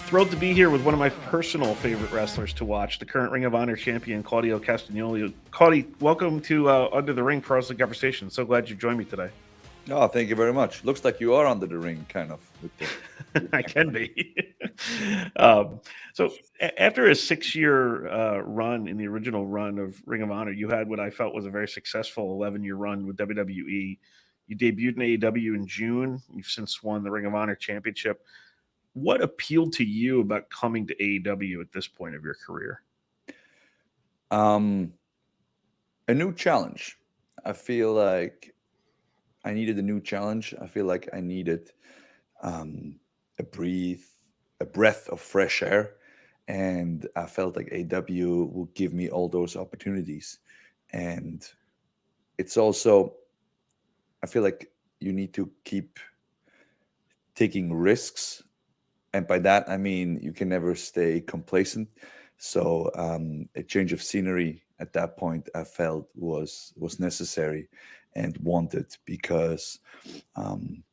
Thrilled to be here with one of my personal favorite wrestlers to watch, the current Ring of Honor champion, Claudio Castagnoli. Claudio, welcome to Under the Ring Pro Wrestling Conversation. So glad you joined me today. Oh, thank you very much. Looks like you are under the ring, kind of. I can be. um, after a 6-year run in the original run of Ring of Honor, you had what I felt was a very successful 11-year run with WWE. You debuted in AEW in June. You've since won the Ring of Honor Championship. What appealed to you about coming to AEW at this point of your career? Um, a new challenge. I feel like I needed a new challenge. I feel like I needed um, a a breath of fresh air, and I felt like AEW would give me all those opportunities. And it's also, I feel like you need to keep taking risks, and by that I mean you can never stay complacent. So a change of scenery at that point I felt was necessary and wanted, because um,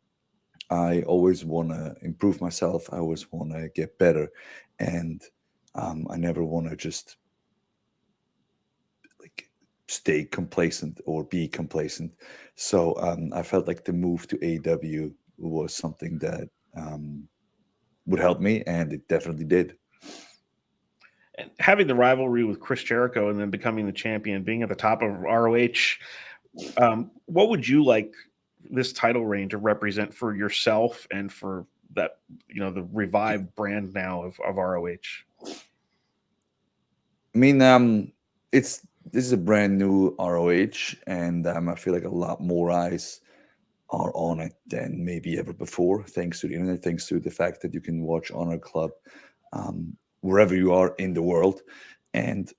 I always want to improve myself. I always want to get better, and I never want to just like stay complacent or be complacent. So I felt like the move to AEW was something that would help me, and it definitely did. And having the rivalry with Chris Jericho and then becoming the champion, being at the top of ROH, what would you like this title reign to represent for yourself and for that, the revived brand now of ROH? I mean, it's this is a brand new ROH, and I feel like a lot more eyes are on it than maybe ever before, thanks to the internet, thanks to the fact that you can watch Honor Club wherever you are in the world. And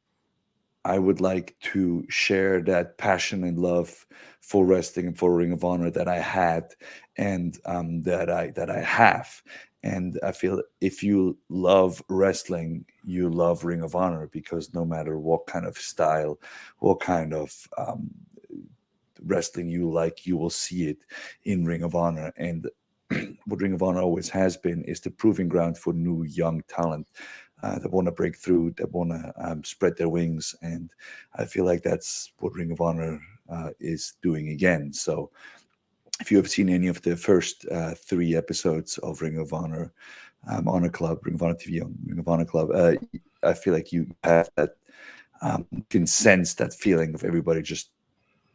I would like to share that passion and love for wrestling and for Ring of Honor that I had, and that I have. And I feel if you love wrestling, you love Ring of Honor, because no matter what kind of style, what kind of wrestling you like, you will see it in Ring of Honor. And what Ring of Honor always has been is the proving ground for new young talent that want to break through, that want to spread their wings. And I feel like that's what Ring of Honor is doing again. So if you have seen any of the first 3 episodes of Ring of Honor, Honor Club, Ring of Honor TV on Ring of Honor Club, I feel like you have that, you can sense that feeling of everybody just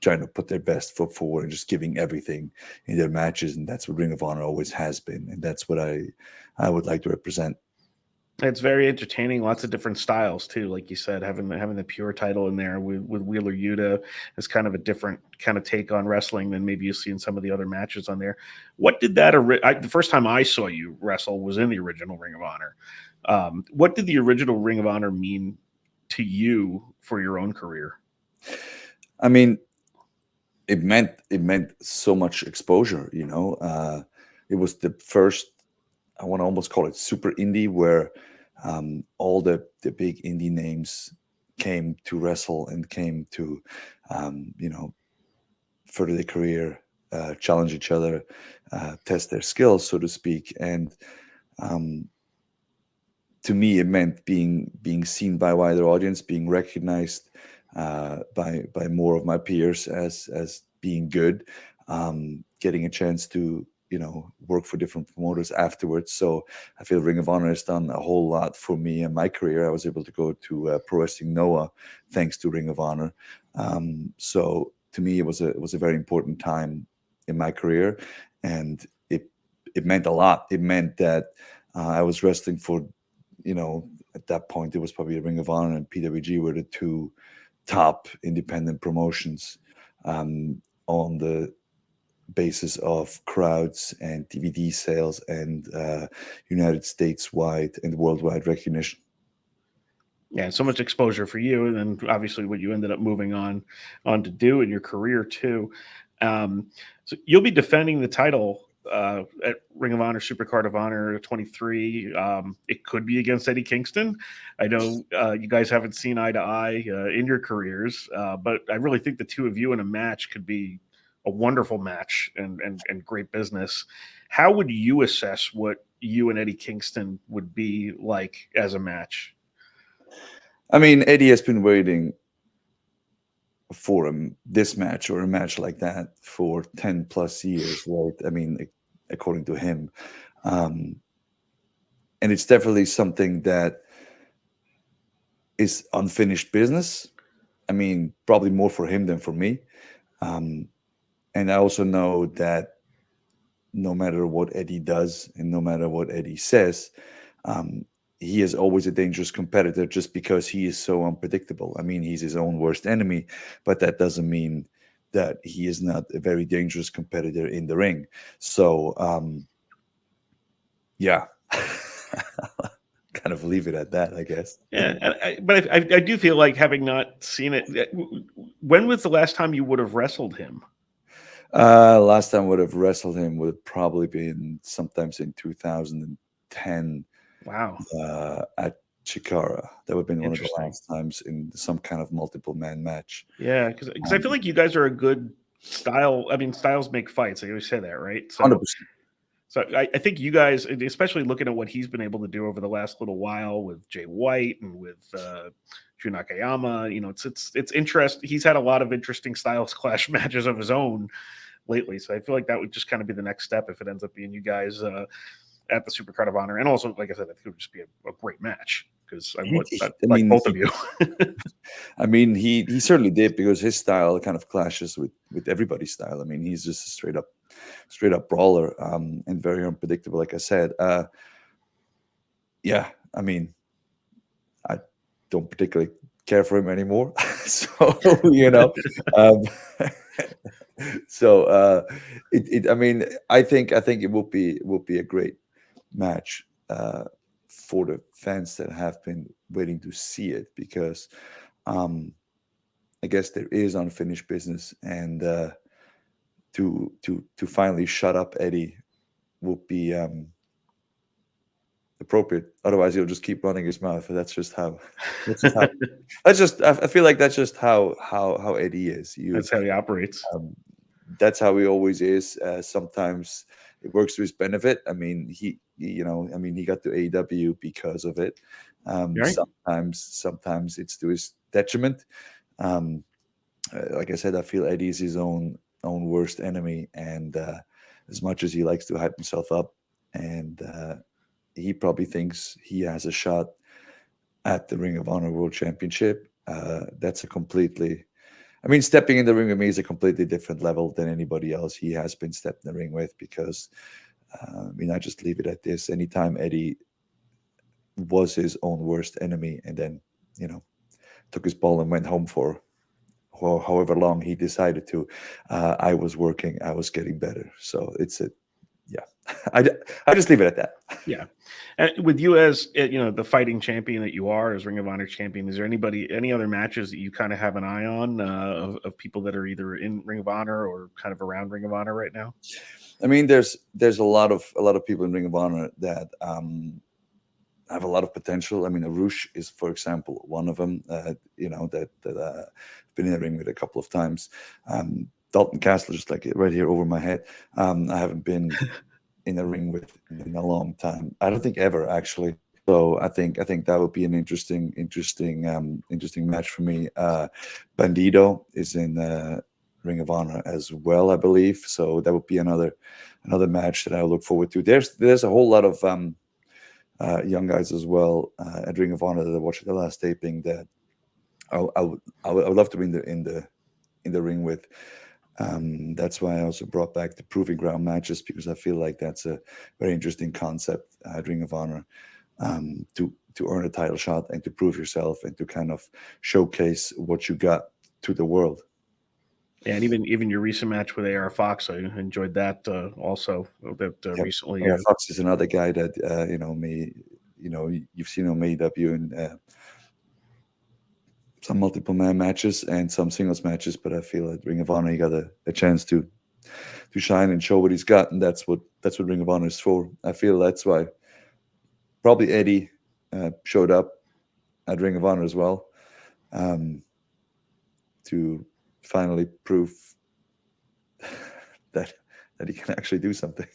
trying to put their best foot forward and just giving everything in their matches. And that's what Ring of Honor always has been. And that's what I would like to represent. It's very entertaining. Lots of different styles too, like you said, having the pure title in there with Wheeler Yuta is kind of a different kind of take on wrestling than maybe you see in some of the other matches on there. What did the first time I saw you wrestle was in the original Ring of Honor. What did the original Ring of Honor mean to you for your own career? I mean, it meant so much exposure. It was the first, I want to almost call it super indie, where all the big indie names came to wrestle and came to further their career, challenge each other, test their skills, so to speak. And um, to me, it meant being seen by a wider audience, being recognized by more of my peers as being good, getting a chance to work for different promoters afterwards. So I feel Ring of Honor has done a whole lot for me in my career. I was able to go to Pro Wrestling Noah thanks to Ring of Honor. So to me, it was a very important time in my career, and it meant a lot. It meant that I was wrestling for, at that point, it was probably Ring of Honor and PWG were the two top independent promotions, on the basis of crowds and DVD sales and United States wide and worldwide recognition. Yeah, so much exposure for you, and then obviously what you ended up moving on to do in your career too. So you'll be defending the title at Ring of Honor Supercard of Honor 23. It could be against Eddie Kingston. I know you guys haven't seen eye to eye in your careers, but I really think the two of you in a match could be a wonderful match and great business. How would you assess what you and Eddie Kingston would be like as a match? I mean, Eddie has been waiting for this match or a match like that for 10 plus years, right? I mean, according to him. Um, and it's definitely something that is unfinished business. I mean, probably more for him than for me. Um, and I also know that no matter what Eddie does and no matter what Eddie says, um, he is always a dangerous competitor just because he is so unpredictable. I mean, he's his own worst enemy, but that doesn't mean that he is not a very dangerous competitor in the ring. So, yeah, kind of leave it at that, I guess. Yeah, but I do feel like, having not seen it, when was the last time you would have wrestled him? Last time I would have wrestled him would have probably been sometimes in 2010 Wow, at Chikara. That would have been one of the interesting. last times in some kind of multiple man match. Yeah, because I feel like you guys are a good style. I mean, styles make fights. I always say that, right? So 100%. I think you guys, especially looking at what he's been able to do over the last little while with Jay White and with Drew Nakayama, it's interesting. He's had a lot of interesting styles clash matches of his own lately. So I feel like that would just kind of be the next step if it ends up being you guys at the Supercard of Honor. And also, like I said, I think it would just be a great match because I I like mean, both of you. I mean, he certainly did because his style kind of clashes with everybody's style. I mean, he's just a straight up brawler, and very unpredictable. Like I said, yeah. I mean, I don't particularly care for him anymore. So um, so I mean, I think it will be a great match for the fans that have been waiting to see it because um, I guess there is unfinished business, and to finally shut up Eddie would be appropriate. Otherwise, he'll just keep running his mouth. That's just how. That's just how. That's just. I feel like that's just how Eddie is. That's how he operates. Um, that's how he always is. Sometimes it works to his benefit. I mean, he got to AEW because of it. Right? Sometimes it's to his detriment. Um, like I said, I feel Eddie is his own worst enemy, and as much as he likes to hype himself up, and he probably thinks he has a shot at the Ring of Honor World Championship. That's a completely, I mean, stepping in the ring with me is a completely different level than anybody else he has been stepped in the ring with because, I mean, I just leave it at this. Anytime Eddie was his own worst enemy and then, took his ball and went home for however long he decided to, I was working, I was getting better. So yeah, I just leave it at that. Yeah. And with you as the fighting champion that you are, as Ring of Honor champion, is there any other matches that you kind of have an eye on of people that are either in Ring of Honor or kind of around Ring of Honor right now? I mean, there's a lot of people in Ring of Honor that have a lot of potential. I mean, Arush is, for example, one of them. That been in the ring with a couple of times. Dalton Castle, just like right here over my head. I haven't been in the ring with in a long time. I don't think ever actually. So I think that would be an interesting match for me. Bandito is in Ring of Honor as well, I believe. So that would be another match that I look forward to. There's a whole lot of young guys as well at Ring of Honor that I watched the last taping that I would love to be in the ring with. That's why I also brought back the Proving Ground matches because I feel like that's a very interesting concept at Ring of Honor, to earn a title shot and to prove yourself and to kind of showcase what you got to the world. Yeah, and even your recent match with AR Fox, I enjoyed that also. That Yeah, recently. yeah. Fox is another guy that you've seen on AEW and some multiple man matches and some singles matches, but I feel at Ring of Honor he got a chance to shine and show what he's got, and that's what Ring of Honor is for. I feel that's why probably Eddie showed up at Ring of Honor as well, to finally prove that he can actually do something.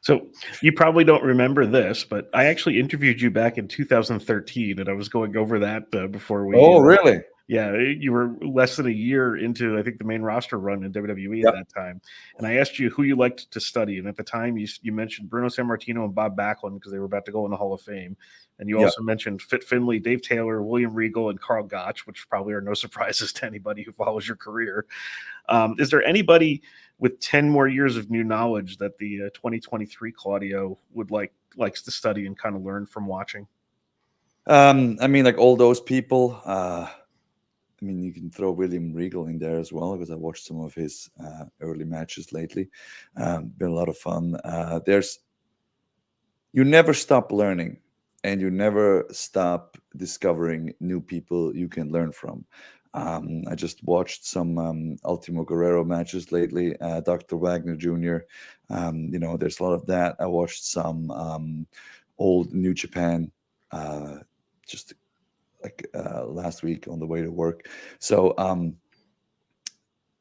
So you probably don't remember this, but I actually interviewed you back in 2013, and I was going over that before we. Oh, really? Yeah, you were less than a year into, I think, the main roster run in WWE at Yep. that time, and I asked you who you liked to study, and at the time you mentioned Bruno Sammartino and Bob Backlund because they were about to go in the Hall of Fame, and you Yep. also mentioned Fit Finley, Dave Taylor, William Regal, and Carl Gotch, which probably are no surprises to anybody who follows your career. Is there anybody with 10 more years of new knowledge that the 2023 Claudio would likes to study and kind of learn from watching? I mean, like all those people. I mean, you can throw William Regal in there as well because I watched some of his early matches lately. Been a lot of fun. There's You never stop learning, and you never stop discovering new people you can learn from. I just watched some Ultimo Guerrero matches lately. Dr. Wagner Jr. There's a lot of that. I watched some old New Japan. Just like last week on the way to work. So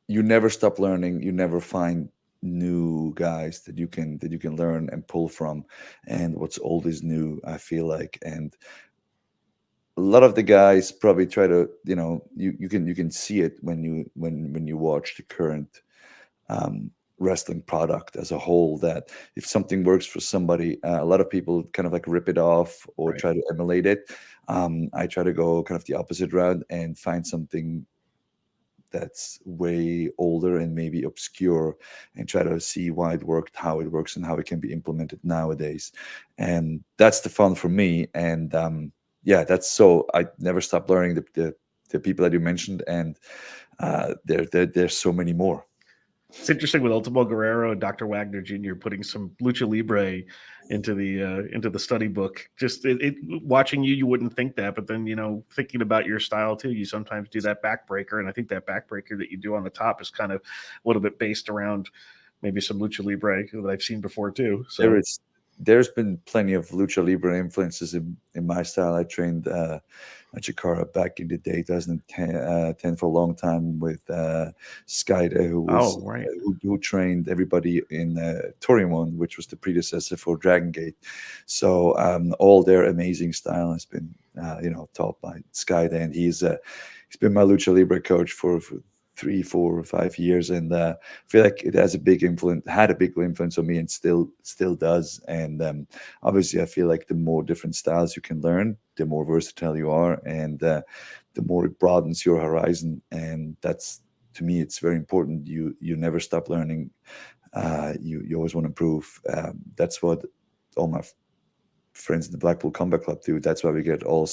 you never stop learning. You never find new guys that you can learn and pull from. And what's old is new, I feel like. And a lot of the guys probably try to, you can see it when you watch the current wrestling product as a whole, that if something works for somebody, a lot of people kind of like rip it off or Right. try to emulate it. I try to go kind of the opposite route and find something that's way older and maybe obscure, and try to see why it worked, how it works, and how it can be implemented nowadays. And that's the fun for me. And yeah, that's so I never stop learning the people that you mentioned, and there's so many more. It's interesting with Ultimo Guerrero and Dr. Wagner Jr. putting some lucha libre into the study book. Just watching you wouldn't think that, but then thinking about your style too, you sometimes do that backbreaker, and I think that backbreaker that you do on the top is kind of a little bit based around maybe some lucha libre that I've seen before too. There So is there's been plenty of lucha libre influences in my style. I trained at Chikara back in the day, 2010, for a long time with Skyda, who was oh right, who trained everybody in Torimon, which was the predecessor for Dragon Gate. So all their amazing style has been taught by Skyda, and he's been my lucha libre coach for 3, 4, 5 years, and I feel like it has a big influence, had a big influence on me, and still does. And obviously, I feel like the more different styles you can learn, the more versatile you are, and the more it broadens your horizon. And that's, to me, it's very important. You never stop learning. You always want to improve. That's what all my friends in the Blackpool Combat Club do. That's why we get all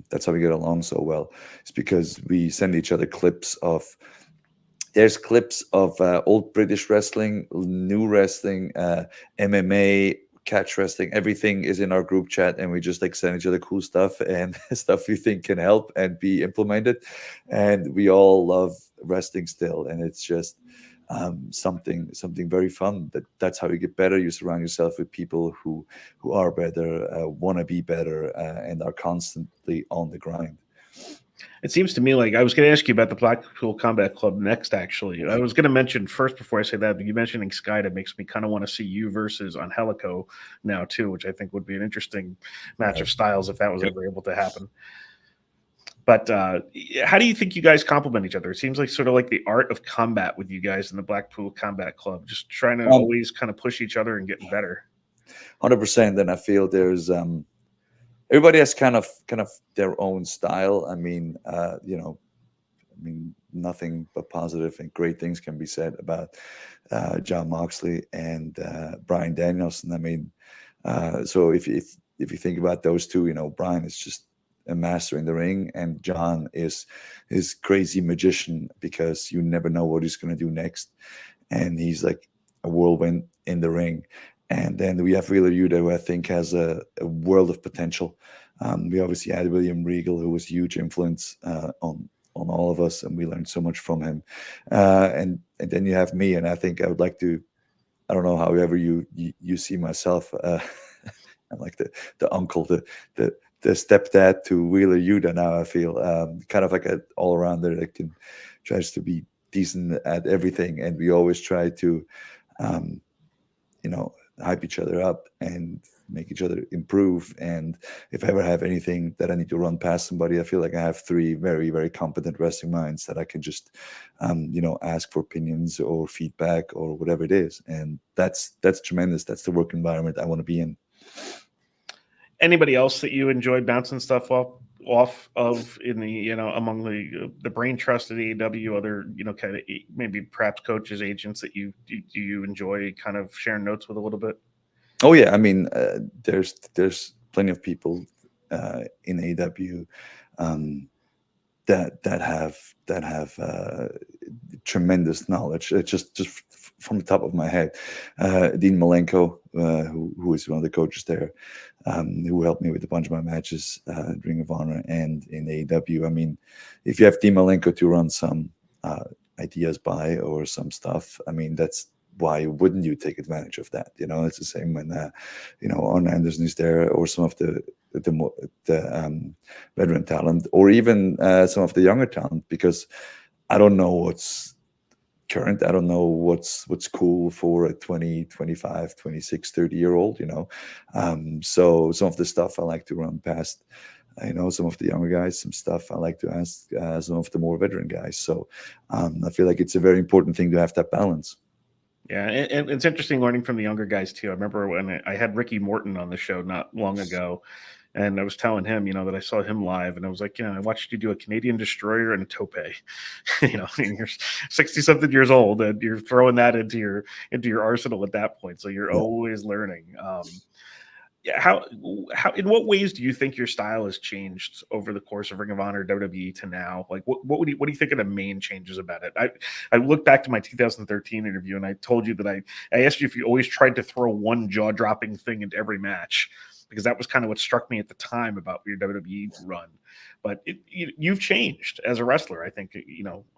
that's how we get along so well. It's because we send each other clips of there's clips of old British wrestling, new wrestling, MMA, catch wrestling. Everything is in our group chat, and we just like send each other cool stuff and stuff we think can help and be implemented. And we all love wrestling still, and it's just something very fun. That's how you get better. You surround yourself with people who are better, want to be better, and are constantly on the grind. it seems to me like I was going to ask you about the Blackpool Combat Club next. Actually, I was going to mention first before I say that, but you mentioning Skyda makes me kind of want to see you versus Angelico now too, which I think would be an interesting match of styles if that was Yep. ever able to happen. But how do you think you guys complement each other? It seems like sort of like the art of combat with you guys in the Blackpool Combat Club, just trying to Um, always kind of push each other and getting better. 100%. And I feel there's everybody has kind of their own style. I mean, nothing but positive and great things can be said about John Moxley and Brian Danielson. I mean, so if you think about those two, Brian is just a master in the ring, and John is his crazy magician because you never know what he's going to do next, and he's like a whirlwind in the ring. And then we have Wheeler Yuta, who I think has a world of potential. We obviously had William Regal, who was a huge influence on all of us, and we learned so much from him. And then you have me, and I think I would like to. I don't know, however you see myself. I'm like the uncle, the stepdad to Wheeler Yuta now. I feel kind of like an all arounder that tries to be decent at everything, and we always try to. hype each other up and make each other improve. And if I ever have anything that I need to run past somebody, I feel like I have three very, very competent wrestling minds that I can just, ask for opinions or feedback or whatever it is. And that's tremendous. That's the work environment I want to be in. Anybody else that you enjoyed bouncing stuff off of in the among the brain trust at AEW, other kind of maybe perhaps coaches, agents that you enjoy kind of sharing notes with a little bit? Oh yeah, I mean, there's plenty of people in AEW that have tremendous knowledge. Just from the top of my head, Dean Malenko, who is one of the coaches there, who helped me with a bunch of my matches at Ring of Honor and in AEW. I mean, if you have Dean Malenko to run some ideas by or some stuff, I mean, that's why wouldn't you take advantage of that? It's the same when Arn Anderson is there, or some of the veteran talent, or even some of the younger talent, because I don't know what's current. I don't know what's cool for a 20, 25, 26, 30-year-old, so some of the stuff I like to run past some of the younger guys, some stuff I like to ask some of the more veteran guys. So I feel like it's a very important thing to have that balance. Yeah, and it's interesting learning from the younger guys too. I remember when I had Ricky Morton on the show not long ago, and I was telling him, that I saw him live, and I was like, I watched you do a Canadian Destroyer and a tope. And you're 60-something years old, and you're throwing that into your arsenal at that point. So you're always learning. Yeah, how in what ways do you think your style has changed over the course of Ring of Honor, WWE to now? Like, what do you think are the main changes about it? I look back to my 2013 interview, and I told you that I asked you if you always tried to throw one jaw dropping thing into every match, because that was kind of what struck me at the time about your WWE run. But you've changed as a wrestler, I think,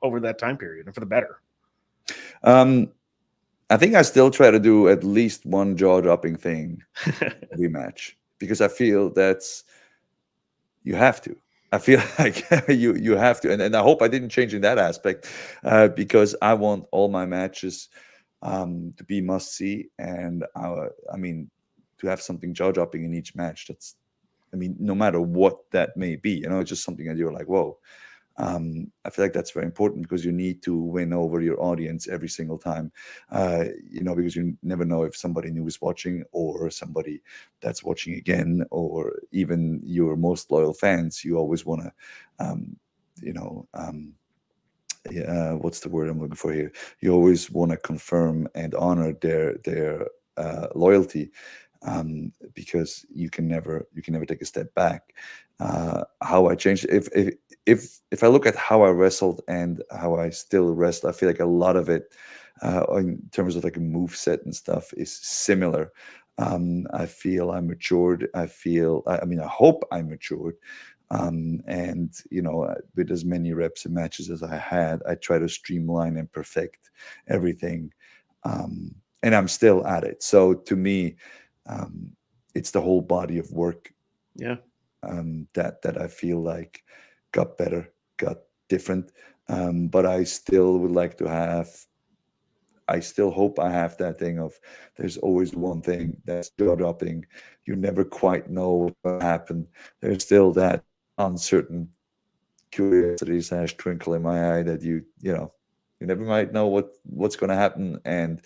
over that time period, and for the better. I think I still try to do at least one jaw-dropping thing every match, because I feel you have to. I feel like you have to, and I hope I didn't change in that aspect, because I want all my matches to be must-see, and I mean, to have something jaw-dropping in each match. No matter what that may be, it's just something that you're like, whoa. I feel like that's very important, because you need to win over your audience every single time, because you never know if somebody new is watching, or somebody that's watching again, or even your most loyal fans. You always want to, what's the word I'm looking for here? You always want to confirm and honor their loyalty, because you can never take a step back. How I changed, if I look at how I wrestled and how I still wrestle, I feel like a lot of it, in terms of like a move set and stuff, is similar. I feel I matured. I hope I matured. And with as many reps and matches as I had, I try to streamline and perfect everything. And I'm still at it. So to me, it's the whole body of work. Yeah. That I feel like got better, got different. But I still would like to have. I still hope I have that thing of, there's always one thing that's jaw-dropping. You never quite know what's going to happen. There's still that uncertain curiosity / twinkle in my eye that you never might know what's going to happen. And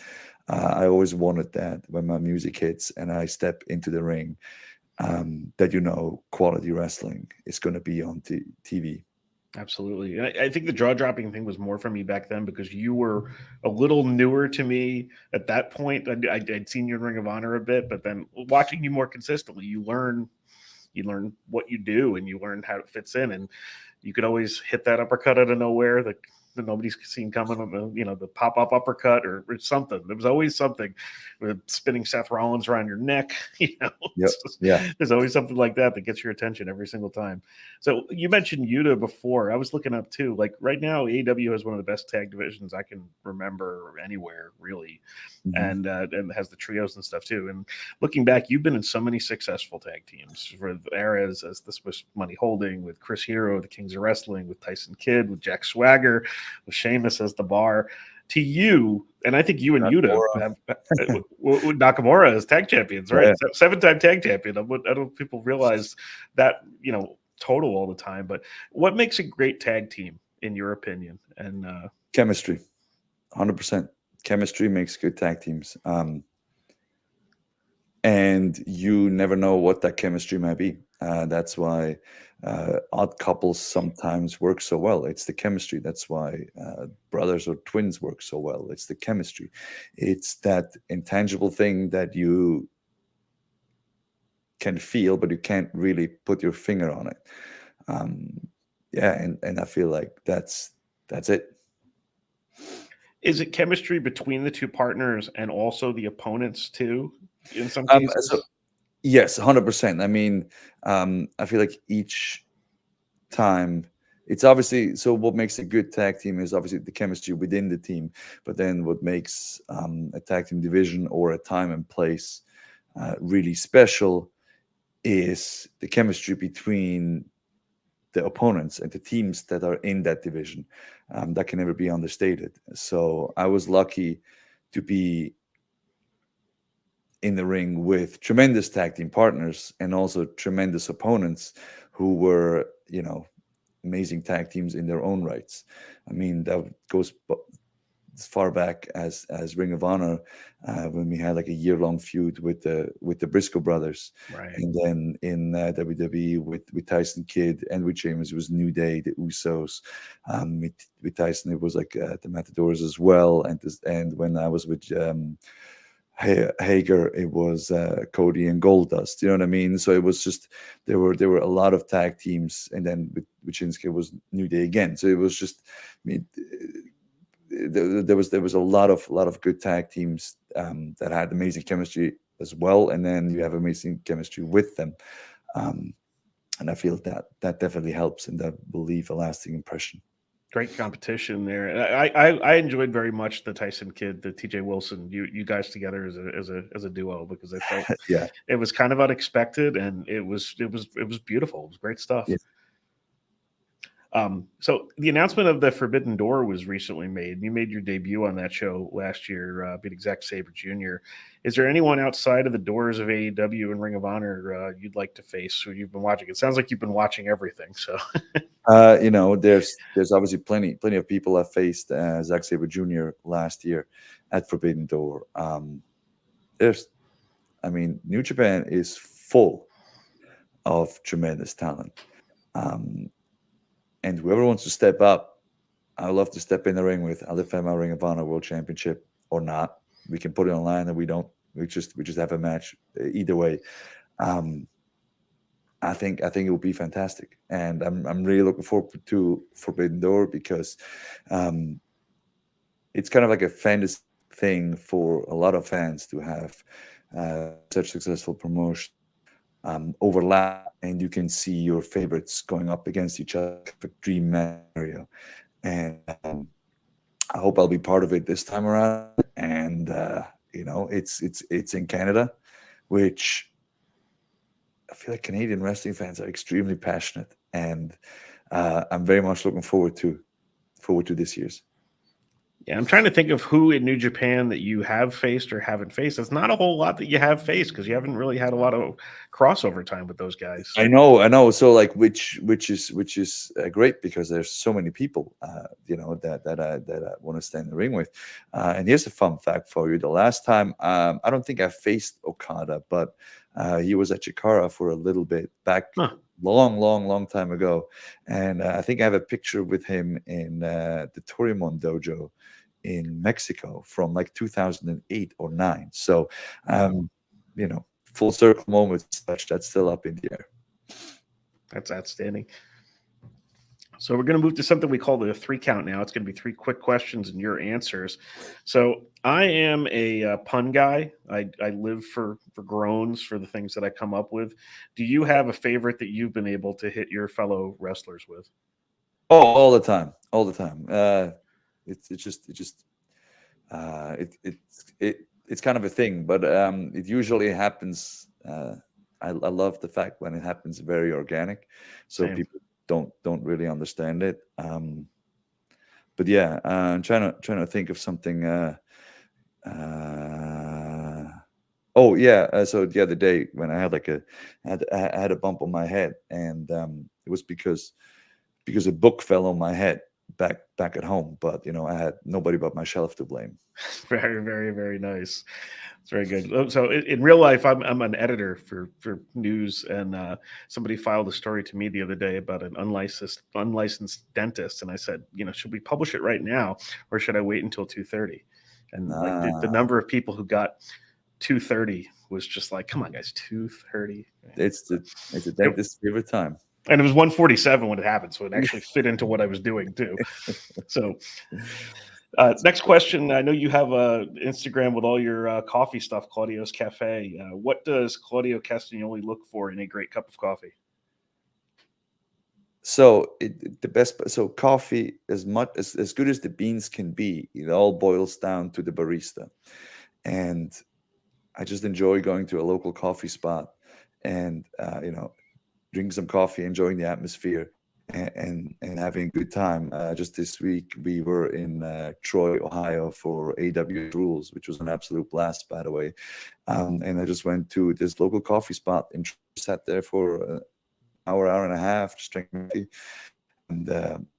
I always wanted that when my music hits and I step into the ring, that quality wrestling is going to be on TV. Absolutely. I think the jaw dropping thing was more for me back then, because you were a little newer to me at that point. I'd seen you in Ring of Honor a bit, but then watching you more consistently, you learn what you do, and you learn how it fits in, and you could always hit that uppercut out of nowhere that nobody's seen coming, the pop-up uppercut or something. There was always something with spinning Seth Rollins around your neck. Yep. Yeah. There's always something like that gets your attention every single time. So you mentioned Yuta before. I was looking up too. Like right now, AEW has one of the best tag divisions I can remember anywhere, really. Mm-hmm. And has the trios and stuff too. And looking back, you've been in so many successful tag teams for the eras as the Swiss Money Holding, with Chris Hero, the Kings of Wrestling, with Tyson Kidd, with Jack Swagger, with Sheamus as the Bar. to you, and I think you and Yuta Nakamura. have Nakamura as tag champions, right? Yeah. 7-time tag champion. I don't know if people realize that, total all the time. But what makes a great tag team, in your opinion? And Chemistry, 100%. Chemistry makes good tag teams. And you never know what that chemistry might be. That's why odd couples sometimes work so well. It's the chemistry. That's why brothers or twins work so well. It's the chemistry. It's that intangible thing that you can feel, but you can't really put your finger on it. Yeah, and I feel like that's it. is it chemistry between the two partners and also the opponents too? In some Um, cases, so yes, 100%. I mean, I feel like each time it's obviously, so what makes a good tag team is obviously the chemistry within the team, but then what makes a tag team division or a time and place really special is the chemistry between the opponents and the teams that are in that division. That can never be understated. So I was lucky to be in the ring with tremendous tag team partners and also tremendous opponents who were, amazing tag teams in their own rights. I mean, that goes as far back as Ring of Honor, when we had like a year-long feud with the Briscoe brothers, right? and then in WWE with Tyson Kidd and with Sheamus, it was New Day, the Usos. With Tyson, it was like the Matadors as well, and when I was with Hager, it was Cody and Goldust. You know what I mean? So it was just there were a lot of tag teams, and then with Shinsuke it was New Day again. So it was just, I mean, there was a lot of good tag teams that had amazing chemistry as well, and then you have amazing chemistry with them, and I feel that definitely helps, and that will leave a lasting impression. Great competition there. And I enjoyed very much the Tyson Kidd, the TJ Wilson, you guys together as a duo, because I felt Yeah, it was kind of unexpected, and it was beautiful. It was great stuff. yeah. So the announcement of the Forbidden Door was recently made. You made your debut on that show last year, beating Zack Sabre Jr. Is there anyone outside of the doors of AEW and Ring of Honor you'd like to face who you've been watching? It sounds like you've been watching everything. So There's obviously plenty of people that faced Zack Sabre Jr. last year at Forbidden Door. New Japan is full of tremendous talent, and whoever wants to step up, I love to step in the ring with. I'll defend my Ring of Honor World Championship or not. We can put it online, and we don't. We just have a match either way. Um, I think it will be fantastic, and I'm really looking forward to Forbidden Door because it's kind of like a fantasy thing for a lot of fans to have such successful promotion overlap, and you can see your favorites going up against each other, the dream match scenario. And I hope I'll be part of it this time around. And it's in Canada, which I feel like Canadian wrestling fans are extremely passionate, and I'm very much looking forward to this year's. yeah, I'm trying to think of who in New Japan that you have faced or haven't faced. It's not a whole lot that you have faced because you haven't really had a lot of crossover time with those guys. I know. So like, which is great because there's so many people, that I want to stand in the ring with. And here's a fun fact for you: the last time, I don't think I faced Okada, but he was at Chikara for a little bit back. Huh. Long time ago, and I think I have a picture with him in the Torimon dojo in Mexico from like 2008 or 9. So, full circle moments such that's still up in the air. That's outstanding. So we're going to move to something we call the 3 count now. It's going to be 3 quick questions and your answers. So I am a pun guy. I live for groans for the things that I come up with. Do you have a favorite that you've been able to hit your fellow wrestlers with? Oh, all the time, all the time. It's kind of a thing, but it usually happens. I love the fact when it happens very organic, so Same. people don't really understand it. but yeah, I'm trying to think of something. Uh, oh yeah, so the other day when I had I had a bump on my head, and it was because a book fell on my head back at home. But I had nobody but myself to blame. Very, very, very nice. It's very good. So in real life, I'm an editor for news, and somebody filed a story to me the other day about an unlicensed dentist, and I said, should we publish it right now, or should I wait until 2:30? And like the Ah, number of people who got 2:30 was just like, come on, guys, 2:30. it's the dentist's favorite time. And it was 1:47 when it happened, so it actually fit into what I was doing too. So next question. I know you have Instagram with all your coffee stuff, Claudio's Cafe. What does Claudio Castagnoli look for in a great cup of coffee? So the best, so coffee, as much as good as the beans can be, it all boils down to the barista. And I just enjoy going to a local coffee spot and drinking some coffee, enjoying the atmosphere, and having a good time. Just this week, we were in Troy, Ohio, for AEW Rules, which was an absolute blast, by the way. And I just went to this local coffee spot and sat there for an hour and a half, just drinking coffee,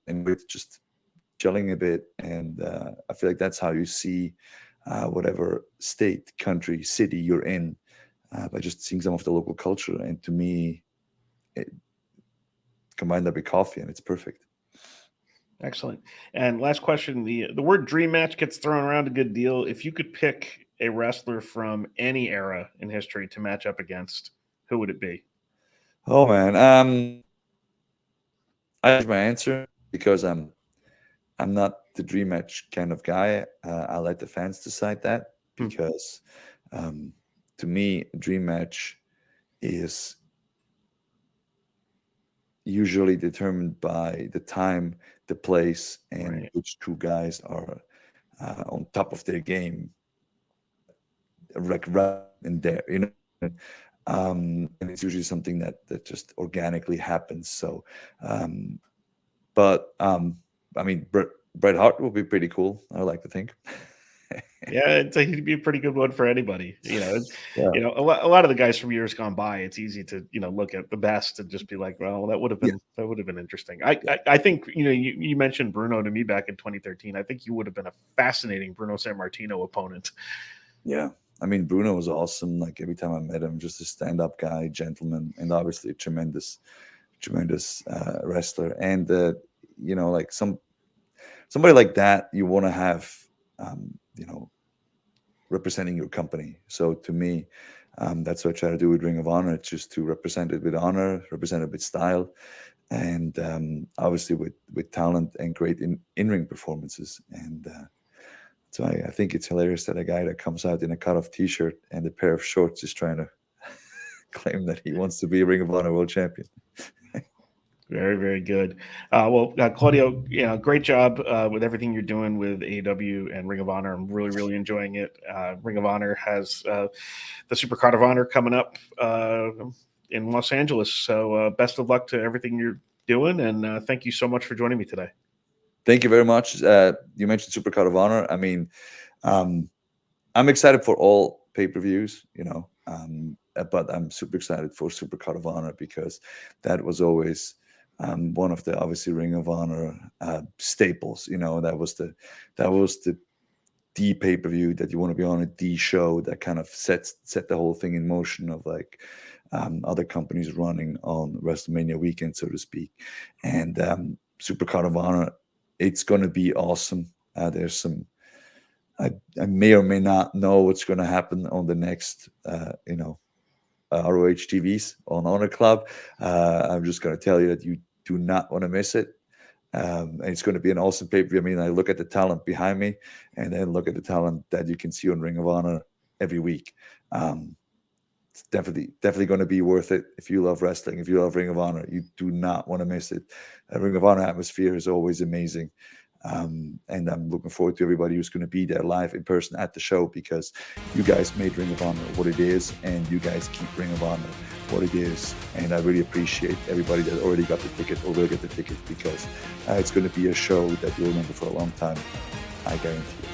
and with just chilling a bit. And I feel like that's how you see whatever state, country, city you're in, by just seeing some of the local culture. And to me, it, combine that with coffee, and it's perfect. Excellent. And last question: the word dream match gets thrown around a good deal. If you could pick a wrestler from any era in history to match up against, who would it be? Oh man, I have my answer because I'm not the dream match kind of guy. I let the fans decide that Hmm. because to me, a dream match is usually determined by the time, the place, and Right. which two guys are on top of their game, right in there, and it's usually something that just organically happens. So, um, but I mean, Bret Hart will be pretty cool. I like to think. Yeah, he'd be a pretty good one for anybody. Yeah, A lot of the guys from years gone by, it's easy to look at the best and just be like, well, yeah, that would have been interesting. yeah, I think you mentioned Bruno to me back in 2013. I think you would have been a fascinating Bruno San Martino opponent. yeah. I mean, Bruno was awesome. Like every time I met him, just a stand-up guy, gentleman, and obviously a tremendous wrestler. And like somebody like that, you want to have, um, you know, representing your company. So to me, that's what I try to do with Ring of Honor. It's just to represent it with honor, represent it with style, and obviously with talent and great in-ring performances. And so I think it's hilarious that a guy that comes out in a cut-off T-shirt and a pair of shorts is trying to claim that he wants to be a Ring of Honor World Champion. Very, very good. Claudio, great job with everything you're doing with AEW and Ring of Honor. I'm really, really enjoying it. Ring of Honor has the Supercard of Honor coming up in Los Angeles. So best of luck to everything you're doing, and thank you so much for joining me today. Thank you very much. You mentioned Supercard of Honor. I mean, um, I'm excited for all pay-per-views, but I'm super excited for Supercard of Honor because that was always one of the obviously Ring of Honor staples. That was the pay-per-view that you want to be on, the show that kind of set the whole thing in motion of like other companies running on WrestleMania weekend, so to speak. And Supercard of Honor, it's going to be awesome. There's some I may or may not know what's going to happen on the next, ROH TVs on Honor Club. I'm just going to tell you that you do not want to miss it. And it's going to be an awesome pay per view. I mean, I look at the talent behind me, and then look at the talent that you can see on Ring of Honor every week. It's definitely going to be worth it if you love wrestling. If you love Ring of Honor, you do not want to miss it. Ring of Honor atmosphere is always amazing. And I'm looking forward to everybody who's going to be there live in person at the show because you guys made Ring of Honor what it is, and you guys keep Ring of Honor what it is. And I really appreciate everybody that already got the ticket or will get the ticket, because it's going to be a show that you'll remember for a long time. I guarantee it.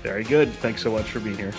Very good. Thanks so much for being here.